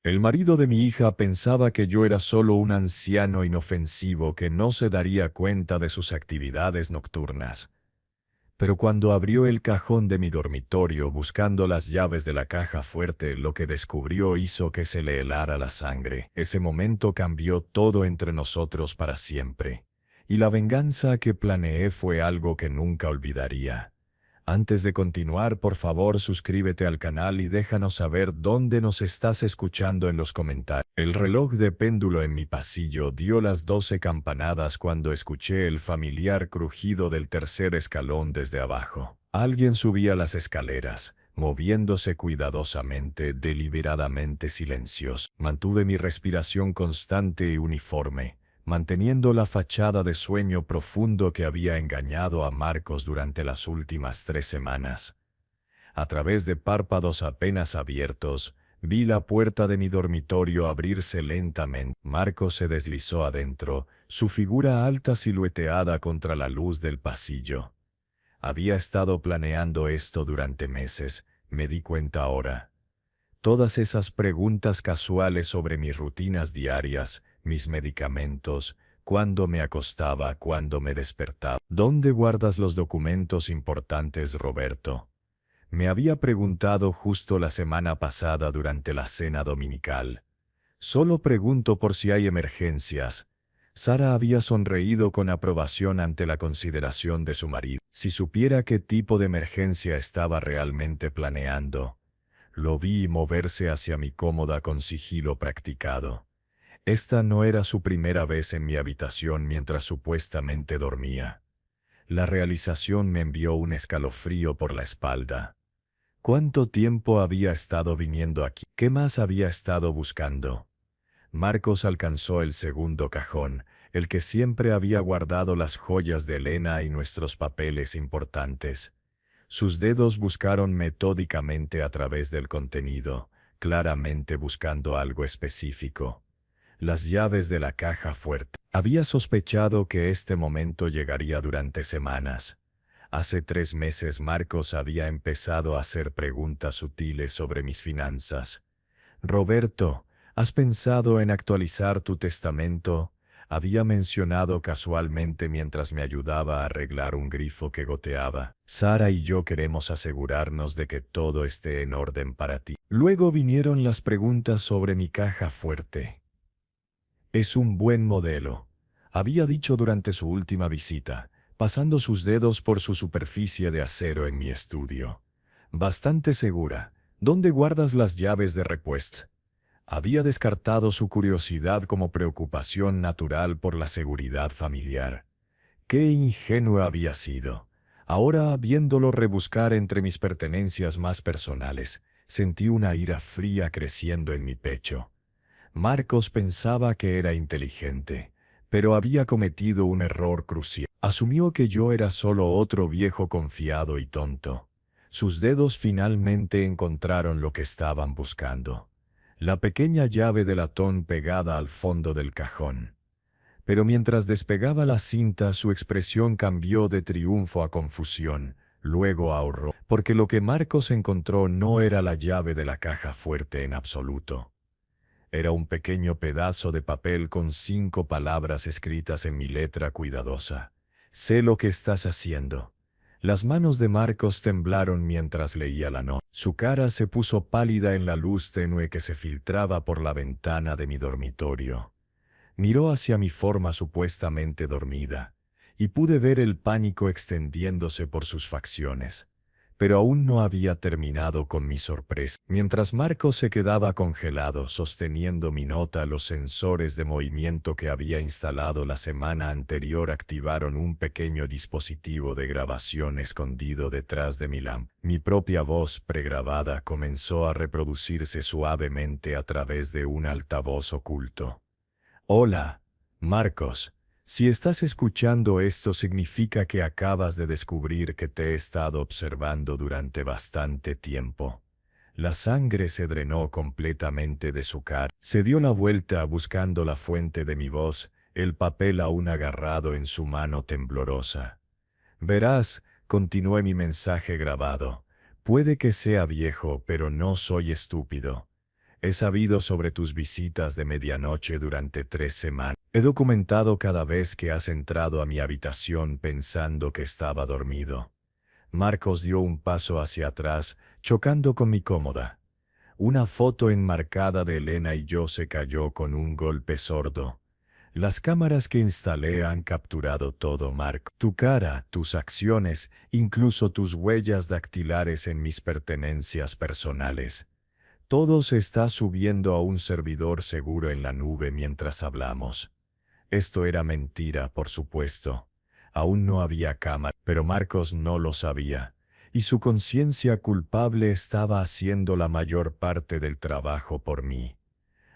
El marido de mi hija pensaba que yo era solo un anciano inofensivo que no se daría cuenta de sus actividades nocturnas. Pero cuando abrió el cajón de mi dormitorio buscando las llaves de la caja fuerte, lo que descubrió hizo que se le helara la sangre. Ese momento cambió todo entre nosotros para siempre. Y la venganza que planeé fue algo que nunca olvidaría. Antes de continuar, por favor, suscríbete al canal y déjanos saber dónde nos estás escuchando en los comentarios. El reloj de péndulo en mi pasillo dio las 12 campanadas cuando escuché el familiar crujido del tercer escalón desde abajo. Alguien subía las escaleras, moviéndose cuidadosamente, deliberadamente silencioso. Mantuve mi respiración constante y uniforme, manteniendo la fachada de sueño profundo que había engañado a Marcos durante las últimas 3 semanas. A través de párpados apenas abiertos, vi la puerta de mi dormitorio abrirse lentamente. Marcos se deslizó adentro, su figura alta silueteada contra la luz del pasillo. Había estado planeando esto durante meses, me di cuenta ahora. Todas esas preguntas casuales sobre mis rutinas diarias, mis medicamentos, cuándo me acostaba, cuándo me despertaba. ¿Dónde guardas los documentos importantes, Roberto? Me había preguntado justo la semana pasada durante la cena dominical. Solo pregunto por si hay emergencias. Sara había sonreído con aprobación ante la consideración de su marido. Si supiera qué tipo de emergencia estaba realmente planeando. Lo vi moverse hacia mi cómoda con sigilo practicado. Esta no era su primera vez en mi habitación mientras supuestamente dormía. La realización me envió un escalofrío por la espalda. ¿Cuánto tiempo había estado viniendo aquí? ¿Qué más había estado buscando? Marcos alcanzó el segundo cajón, el que siempre había guardado las joyas de Elena y nuestros papeles importantes. Sus dedos buscaron metódicamente a través del contenido, claramente buscando algo específico. Las llaves de la caja fuerte. Había sospechado que este momento llegaría durante semanas. Hace 3 meses Marcos había empezado a hacer preguntas sutiles sobre mis finanzas. Roberto, ¿has pensado en actualizar tu testamento? Había mencionado casualmente mientras me ayudaba a arreglar un grifo que goteaba. Sara y yo queremos asegurarnos de que todo esté en orden para ti. Luego vinieron las preguntas sobre mi caja fuerte. Es un buen modelo, había dicho durante su última visita, pasando sus dedos por su superficie de acero en mi estudio. Bastante segura. ¿Dónde guardas las llaves de repuesto? Había descartado su curiosidad como preocupación natural por la seguridad familiar. Qué ingenuo había sido. Ahora, viéndolo rebuscar entre mis pertenencias más personales, sentí una ira fría creciendo en mi pecho. Marcos pensaba que era inteligente, pero había cometido un error crucial. Asumió que yo era solo otro viejo confiado y tonto. Sus dedos finalmente encontraron lo que estaban buscando. La pequeña llave de latón pegada al fondo del cajón. Pero mientras despegaba la cinta, su expresión cambió de triunfo a confusión, luego a horror, porque lo que Marcos encontró no era la llave de la caja fuerte en absoluto. Era un pequeño pedazo de papel con 5 palabras escritas en mi letra cuidadosa. Sé lo que estás haciendo. Las manos de Marcos temblaron mientras leía la nota. Su cara se puso pálida en la luz tenue que se filtraba por la ventana de mi dormitorio. Miró hacia mi forma supuestamente dormida, y pude ver el pánico extendiéndose por sus facciones. Pero aún no había terminado con mi sorpresa. Mientras Marcos se quedaba congelado sosteniendo mi nota, los sensores de movimiento que había instalado la semana anterior activaron un pequeño dispositivo de grabación escondido detrás de mi lámpara. Mi propia voz pregrabada comenzó a reproducirse suavemente a través de un altavoz oculto. Hola, Marcos. Si estás escuchando esto significa que acabas de descubrir que te he estado observando durante bastante tiempo. La sangre se drenó completamente de su cara. Se dio la vuelta buscando la fuente de mi voz, el papel aún agarrado en su mano temblorosa. Verás, continué mi mensaje grabado. Puede que sea viejo, pero no soy estúpido. He sabido sobre tus visitas de medianoche durante 3 semanas. He documentado cada vez que has entrado a mi habitación pensando que estaba dormido. Marcos dio un paso hacia atrás, chocando con mi cómoda. Una foto enmarcada de Elena y yo se cayó con un golpe sordo. Las cámaras que instalé han capturado todo, Marco. Tu cara, tus acciones, incluso tus huellas dactilares en mis pertenencias personales. Todo se está subiendo a un servidor seguro en la nube mientras hablamos. Esto era mentira, por supuesto. Aún no había cámara, pero Marcos no lo sabía, y su conciencia culpable estaba haciendo la mayor parte del trabajo por mí.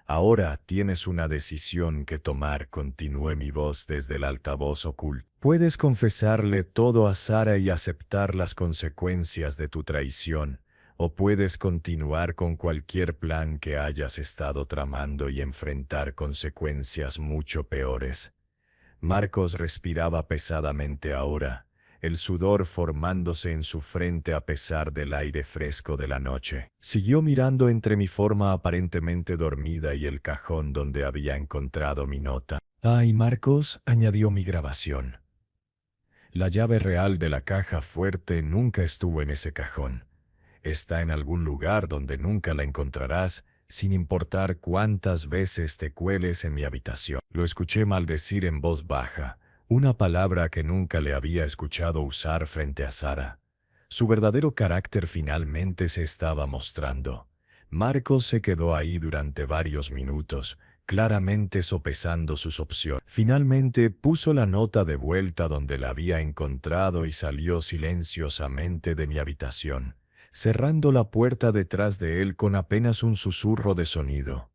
Ahora tienes una decisión que tomar, continué mi voz desde el altavoz oculto. Puedes confesarle todo a Sara y aceptar las consecuencias de tu traición, o puedes continuar con cualquier plan que hayas estado tramando y enfrentar consecuencias mucho peores. Marcos respiraba pesadamente ahora, el sudor formándose en su frente a pesar del aire fresco de la noche. Siguió mirando entre mi forma aparentemente dormida y el cajón donde había encontrado mi nota. «Ay, Marcos», añadió mi grabación. La llave real de la caja fuerte nunca estuvo en ese cajón. Está en algún lugar donde nunca la encontrarás, sin importar cuántas veces te cueles en mi habitación. Lo escuché maldecir en voz baja, una palabra que nunca le había escuchado usar frente a Sara. Su verdadero carácter finalmente se estaba mostrando. Marcos se quedó ahí durante varios minutos, claramente sopesando sus opciones. Finalmente puso la nota de vuelta donde la había encontrado y salió silenciosamente de mi habitación, cerrando la puerta detrás de él con apenas un susurro de sonido.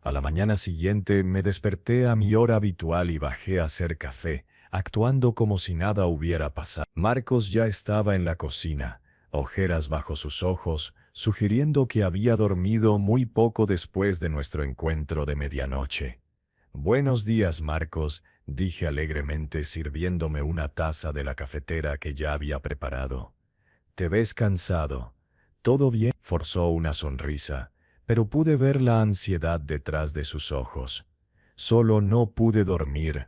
A la mañana siguiente me desperté a mi hora habitual y bajé a hacer café, actuando como si nada hubiera pasado. Marcos ya estaba en la cocina, ojeras bajo sus ojos, sugiriendo que había dormido muy poco después de nuestro encuentro de medianoche. «Buenos días, Marcos», dije alegremente sirviéndome una taza de la cafetera que ya había preparado. «Te ves cansado». «¿Todo bien?», forzó una sonrisa, pero pude ver la ansiedad detrás de sus ojos. «Solo no pude dormir.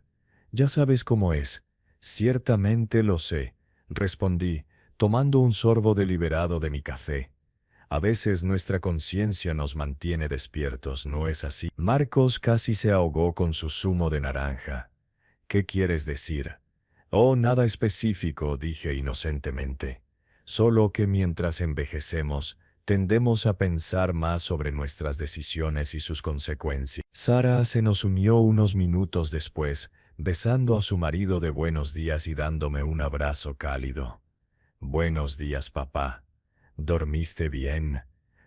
Ya sabes cómo es». «Ciertamente lo sé», respondí, tomando un sorbo deliberado de mi café. «A veces nuestra conciencia nos mantiene despiertos, ¿no es así?». Marcos casi se ahogó con su zumo de naranja. «¿Qué quieres decir?». «Oh, nada específico», dije inocentemente. «Solo que mientras envejecemos, tendemos a pensar más sobre nuestras decisiones y sus consecuencias». Sara se nos unió unos minutos después, besando a su marido de buenos días y dándome un abrazo cálido. «Buenos días, papá. ¿Dormiste bien?».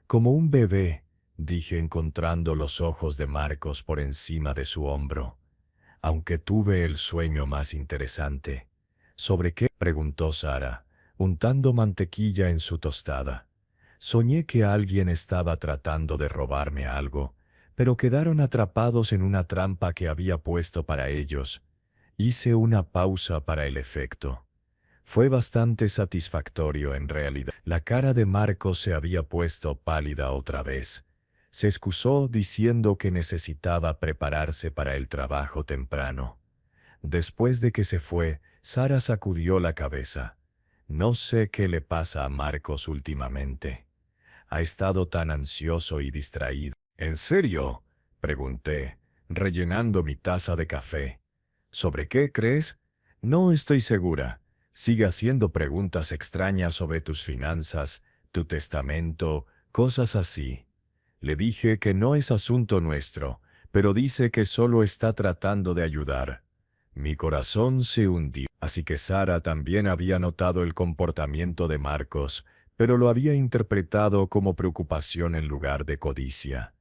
«Como un bebé», dije encontrando los ojos de Marcos por encima de su hombro. «Aunque tuve el sueño más interesante». «¿Sobre qué?», preguntó Sara, untando mantequilla en su tostada. «Soñé que alguien estaba tratando de robarme algo, pero quedaron atrapados en una trampa que había puesto para ellos». Hice una pausa para el efecto. Fue bastante satisfactorio en realidad. La cara de Marcos se había puesto pálida otra vez. Se excusó diciendo que necesitaba prepararse para el trabajo temprano. Después de que se fue, Sara sacudió la cabeza. «No sé qué le pasa a Marcos últimamente. Ha estado tan ansioso y distraído». «¿En serio?», pregunté, rellenando mi taza de café. «¿Sobre qué crees?». «No estoy segura. Sigue haciendo preguntas extrañas sobre tus finanzas, tu testamento, cosas así». Le dije que no es asunto nuestro, pero dice que solo está tratando de ayudar. Mi corazón se hundió. Así que Sara también había notado el comportamiento de Marcos, pero lo había interpretado como preocupación en lugar de codicia.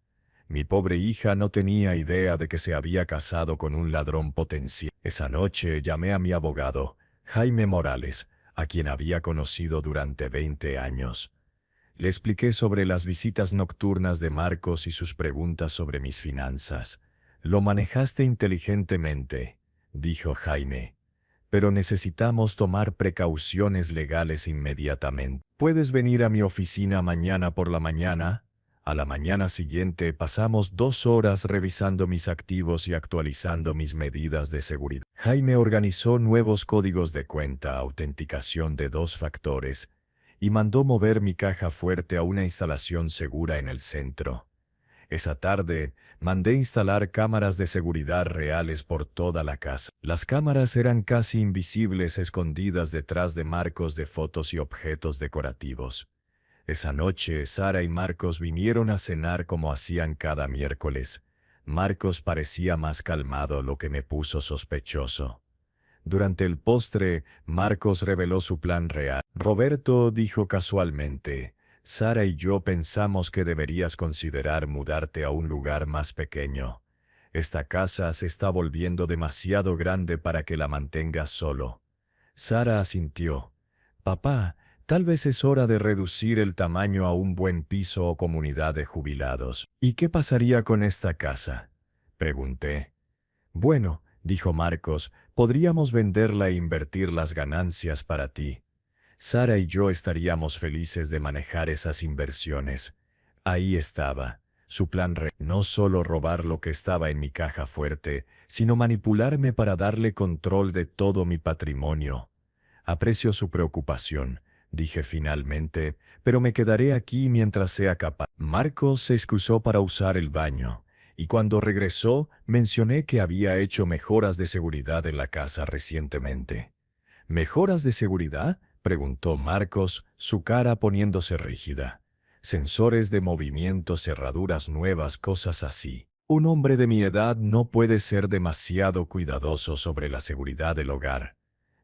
Mi pobre hija no tenía idea de que se había casado con un ladrón potencial. Esa noche llamé a mi abogado, Jaime Morales, a quien había conocido durante 20 años. Le expliqué sobre las visitas nocturnas de Marcos y sus preguntas sobre mis finanzas. «Lo manejaste inteligentemente», dijo Jaime. «Pero necesitamos tomar precauciones legales inmediatamente. ¿Puedes venir a mi oficina mañana por la mañana?». A la mañana siguiente pasamos 2 horas revisando mis activos y actualizando mis medidas de seguridad. Jaime organizó nuevos códigos de cuenta, autenticación de 2 factores, y mandó mover mi caja fuerte a una instalación segura en el centro. Esa tarde, mandé instalar cámaras de seguridad reales por toda la casa. Las cámaras eran casi invisibles, escondidas detrás de marcos de fotos y objetos decorativos. Esa noche, Sara y Marcos vinieron a cenar como hacían cada miércoles. Marcos parecía más calmado, lo que me puso sospechoso. Durante el postre, Marcos reveló su plan real. Roberto dijo casualmente: Sara y yo pensamos que deberías considerar mudarte a un lugar más pequeño. Esta casa se está volviendo demasiado grande para que la mantengas solo. Sara asintió. Papá, tal vez es hora de reducir el tamaño a un buen piso o comunidad de jubilados. ¿Y qué pasaría con esta casa?, pregunté. Bueno, dijo Marcos, podríamos venderla e invertir las ganancias para ti. Sara y yo estaríamos felices de manejar esas inversiones. Ahí estaba su plan no solo robar lo que estaba en mi caja fuerte, sino manipularme para darle control de todo mi patrimonio. Aprecio su preocupación, dije finalmente, pero me quedaré aquí mientras sea capaz. Marcos se excusó para usar el baño, y cuando regresó mencioné que había hecho mejoras de seguridad en la casa recientemente. ¿Mejoras de seguridad?, preguntó Marcos, su cara poniéndose rígida. Sensores de movimiento, cerraduras nuevas, cosas así. Un hombre de mi edad no puede ser demasiado cuidadoso sobre la seguridad del hogar.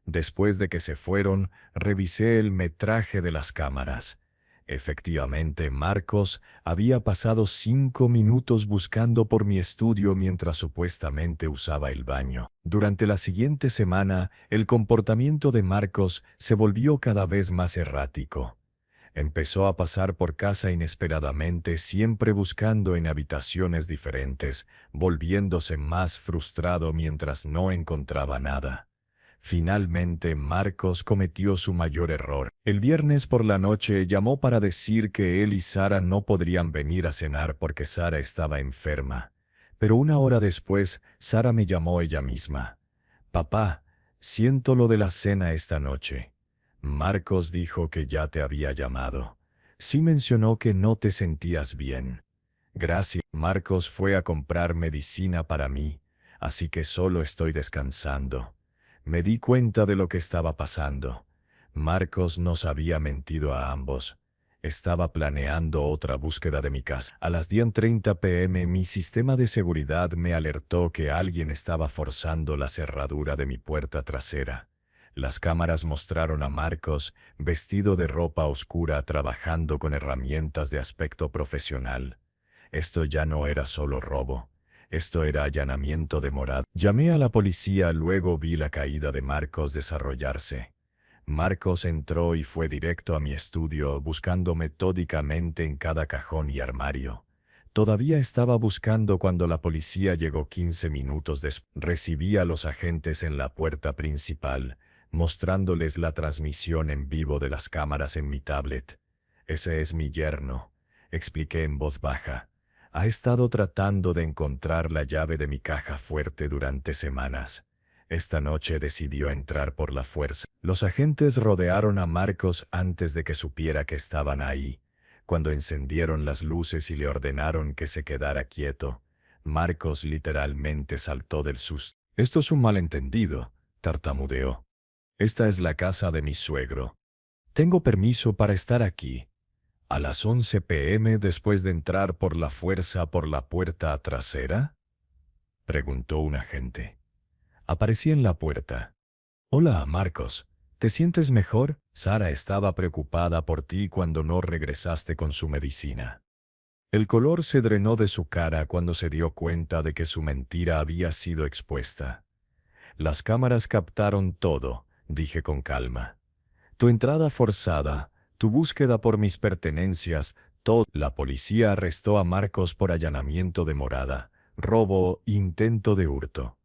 Después de que se fueron, revisé el metraje de las cámaras. Efectivamente, Marcos había pasado 5 minutos buscando por mi estudio mientras supuestamente usaba el baño. Durante la siguiente semana, el comportamiento de Marcos se volvió cada vez más errático. Empezó a pasar por casa inesperadamente, siempre buscando en habitaciones diferentes, volviéndose más frustrado mientras no encontraba nada. Finalmente, Marcos cometió su mayor error. El viernes por la noche llamó para decir que él y Sara no podrían venir a cenar porque Sara estaba enferma. Pero 1 hora después, Sara me llamó ella misma. «Papá, siento lo de la cena esta noche». Marcos dijo que ya te había llamado. Sí mencionó que no te sentías bien. Gracias. Marcos fue a comprar medicina para mí, así que solo estoy descansando. Me di cuenta de lo que estaba pasando. Marcos nos había mentido a ambos. Estaba planeando otra búsqueda de mi casa. A las 10:30 p.m. mi sistema de seguridad me alertó que alguien estaba forzando la cerradura de mi puerta trasera. Las cámaras mostraron a Marcos, vestido de ropa oscura, trabajando con herramientas de aspecto profesional. Esto ya no era solo robo. Esto era allanamiento de morada. Llamé a la policía, luego vi la caída de Marcos desarrollarse. Marcos entró y fue directo a mi estudio, buscando metódicamente en cada cajón y armario. Todavía estaba buscando cuando la policía llegó 15 minutos después. Recibí a los agentes en la puerta principal, mostrándoles la transmisión en vivo de las cámaras en mi tablet. «Ese es mi yerno», expliqué en voz baja. «Ha estado tratando de encontrar la llave de mi caja fuerte durante semanas. Esta noche decidió entrar por la fuerza». Los agentes rodearon a Marcos antes de que supiera que estaban ahí. Cuando encendieron las luces y le ordenaron que se quedara quieto, Marcos literalmente saltó del susto. «Esto es un malentendido», tartamudeó. «Esta es la casa de mi suegro. Tengo permiso para estar aquí». «¿A las 11 p.m. después de entrar por la fuerza por la puerta trasera?», preguntó un agente. Aparecí en la puerta. «Hola, Marcos. ¿Te sientes mejor? Sara estaba preocupada por ti cuando no regresaste con su medicina». El color se drenó de su cara cuando se dio cuenta de que su mentira había sido expuesta. «Las cámaras captaron todo», dije con calma. «Tu entrada forzada, tu búsqueda por mis pertenencias, todo». La policía arrestó a Marcos por allanamiento de morada, robo e intento de hurto.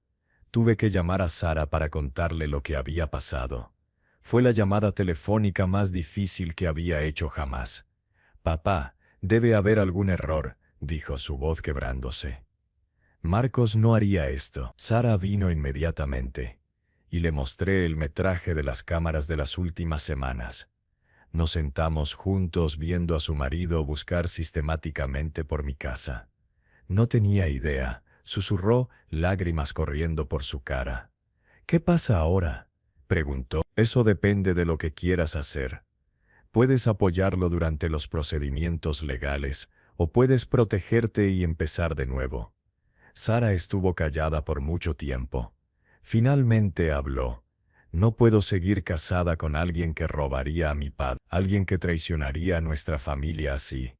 Tuve que llamar a Sara para contarle lo que había pasado. Fue la llamada telefónica más difícil que había hecho jamás. «Papá, Debe haber algún error, dijo su voz quebrándose. Marcos no haría esto. Sara vino inmediatamente, y le mostré el metraje de las cámaras de las últimas semanas. Nos sentamos juntos viendo a su marido buscar sistemáticamente por mi casa. No tenía idea, susurró, lágrimas corriendo por su cara. ¿Qué pasa ahora?, preguntó. Eso depende de lo que quieras hacer. Puedes apoyarlo durante los procedimientos legales, o puedes protegerte y empezar de nuevo. Sara estuvo callada por mucho tiempo. Finalmente habló. No puedo seguir casada con alguien que robaría a mi padre, alguien que traicionaría a nuestra familia así.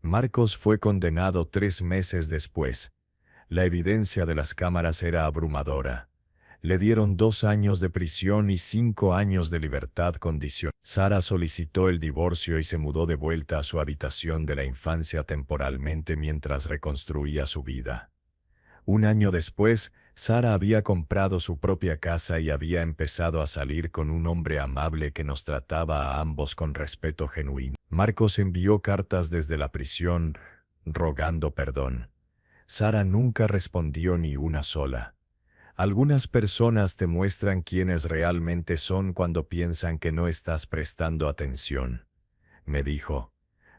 Marcos fue condenado 3 meses después. La evidencia de las cámaras era abrumadora. Le dieron 2 años de prisión y 5 años de libertad condicional. Sara solicitó el divorcio y se mudó de vuelta a su habitación de la infancia temporalmente mientras reconstruía su vida. 1 año después, Sara había comprado su propia casa y había empezado a salir con un hombre amable que nos trataba a ambos con respeto genuino. Marcos envió cartas desde la prisión, rogando perdón. Sara nunca respondió ni una sola. Algunas personas te muestran quiénes realmente son cuando piensan que no estás prestando atención, me dijo.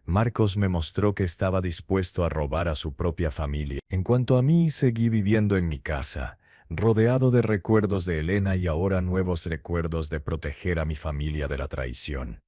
Marcos me mostró que estaba dispuesto a robar a su propia familia. En cuanto a mí, seguí viviendo en mi casa, rodeado de recuerdos de Elena y ahora nuevos recuerdos de proteger a mi familia de la traición.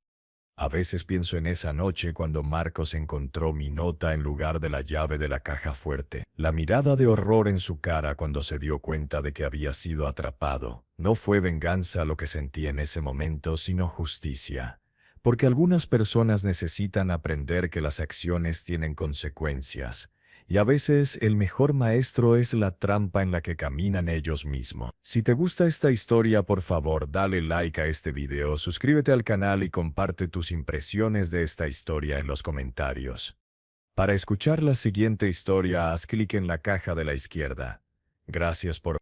A veces pienso en esa noche cuando Marcos encontró mi nota en lugar de la llave de la caja fuerte. La mirada de horror en su cara cuando se dio cuenta de que había sido atrapado. No fue venganza lo que sentí en ese momento, sino justicia. Porque algunas personas necesitan aprender que las acciones tienen consecuencias. Y a veces el mejor maestro es la trampa en la que caminan ellos mismos. Si te gusta esta historia, por favor, dale like a este video, suscríbete al canal y comparte tus impresiones de esta historia en los comentarios. Para escuchar la siguiente historia, haz clic en la caja de la izquierda. Gracias por